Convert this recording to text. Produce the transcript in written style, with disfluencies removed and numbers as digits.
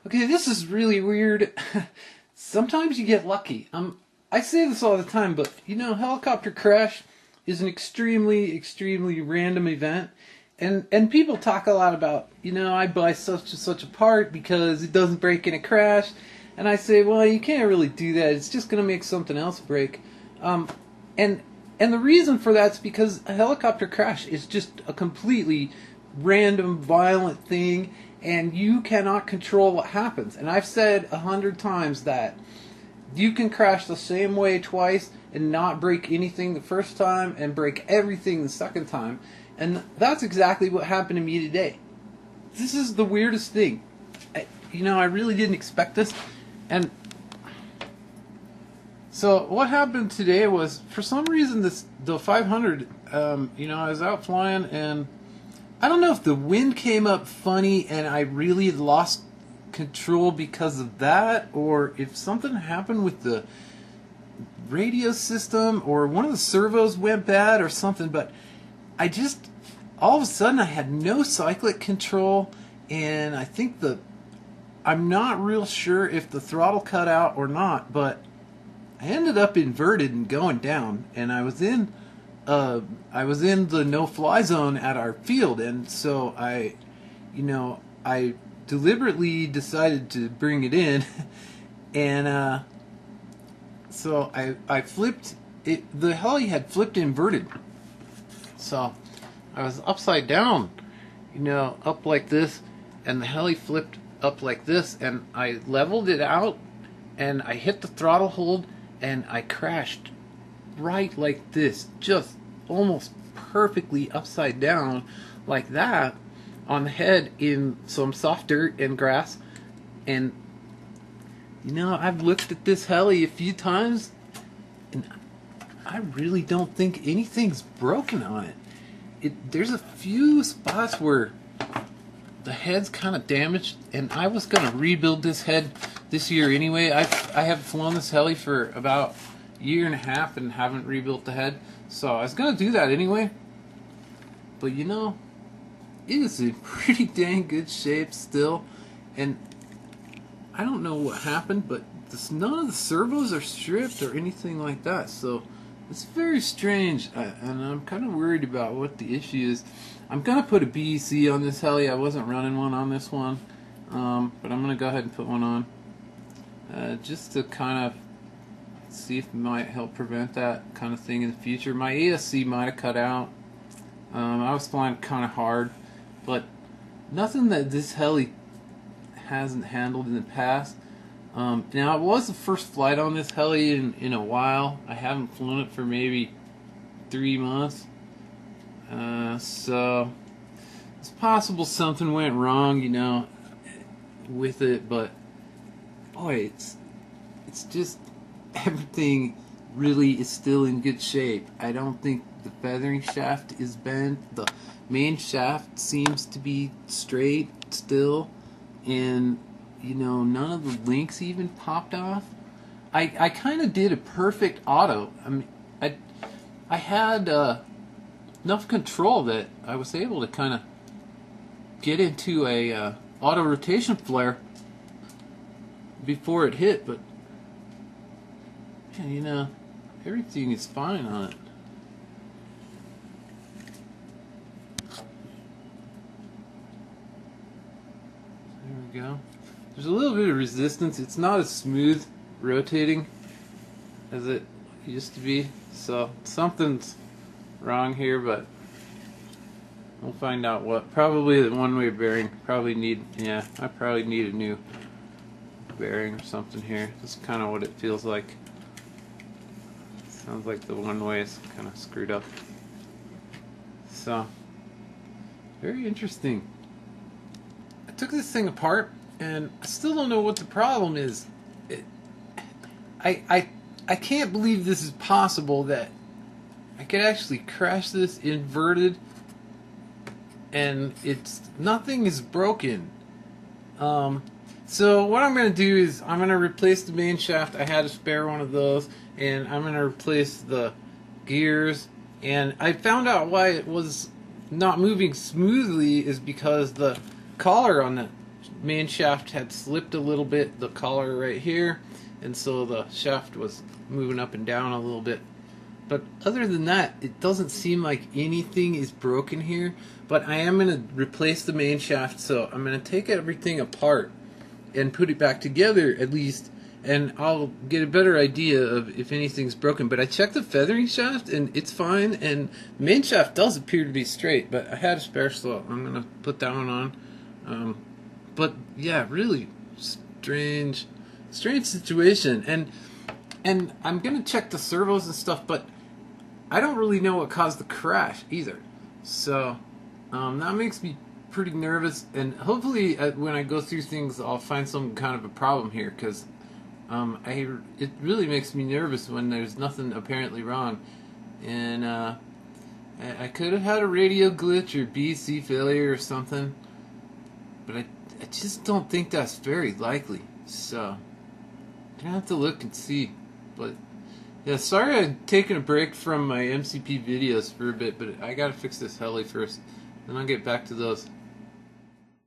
Okay, this is really weird. Sometimes you get lucky. I say this all the time, but helicopter crash is an extremely random event, and people talk a lot about, I buy such and such a part because it doesn't break in a crash, and I say, well, you can't really do that. It's just going to make something else break, and and the reason for that's because a helicopter crash is just a completely random, violent thing, and you cannot control what happens. And I've said 100 times that you can crash the same way twice and not break anything the first time and break everything the second time. And that's exactly what happened to me today. This is the weirdest thing. I really didn't expect this. And so what happened today was, for some reason, the 500, I was out flying, and I don't know if the wind came up funny and I really lost control because of that, or if something happened with the radio system, or one of the servos went bad or something, but all of a sudden I had no cyclic control, and I'm not real sure if the throttle cut out or not, but I ended up inverted and going down, and I was in the no-fly zone at our field, and so I deliberately decided to bring it in, and so I flipped it. The heli had flipped inverted, so I was upside down, up like this, and the heli flipped up like this, and I leveled it out, and I hit the throttle hold, and I crashed right like this, just almost perfectly upside down like that, on the head in some soft dirt and grass. And I've looked at this heli a few times, and I really don't think anything's broken on it. There's a few spots where the head's kind of damaged, and I was going to rebuild this head this year anyway. I have flown this heli for about a year and a half and haven't rebuilt the head, so I was going to do that anyway. But it is in pretty dang good shape still, and I don't know what happened, but none of the servos are stripped or anything like that, so it's very strange, and I'm kind of worried about what the issue is. I'm going to put a BEC on this heli. I wasn't running one on this one, but I'm going to go ahead and put one on, just to kind of see if it might help prevent that kind of thing in the future. My ASC might have cut out. I was flying kind of hard, but nothing that this heli hasn't handled in the past. Now, it was the first flight on this heli in a while. I haven't flown it for maybe 3 months. So it's possible something went wrong, with it, but boy, it's just everything really is still in good shape. I don't think the feathering shaft is bent. The main shaft seems to be straight still, and none of the links even popped off. I kind of did a perfect auto. I mean, I had enough control that I was able to kind of get into a auto rotation flare before it hit, but everything is fine on it. There we go. There's a little bit of resistance. It's not as smooth rotating as it used to be, so something's wrong here, but we'll find out what. Probably the one-way bearing. I probably need a new bearing or something here. That's kind of what it feels like. Sounds like the one-way is kind of screwed up. So, very interesting. I took this thing apart, and I still don't know what the problem is. I can't believe this is possible, that I could actually crash this inverted and nothing is broken. So what I'm going to do is I'm going to replace the main shaft. I had a spare one of those, and I'm going to replace the gears. And I found out why it was not moving smoothly is because the collar on the main shaft had slipped a little bit, the collar right here, and so the shaft was moving up and down a little bit. But other than that, it doesn't seem like anything is broken here. But I am going to replace the main shaft, so I'm going to take everything apart and put it back together at least, and I'll get a better idea of if anything's broken. But I checked the feathering shaft and it's fine, and the main shaft does appear to be straight, but I had a spare, so I'm going to put that one on. But yeah, really strange situation, and I'm going to check the servos and stuff, but I don't really know what caused the crash either. So that makes me pretty nervous, and hopefully when I go through things I'll find some kind of a problem here, because it really makes me nervous when there's nothing apparently wrong. And I could have had a radio glitch or BC failure or something, but I just don't think that's very likely. So I'm gonna have to look and see. But yeah, sorry I've taken a break from my MCP videos for a bit, but I gotta fix this heli first, then I'll get back to those.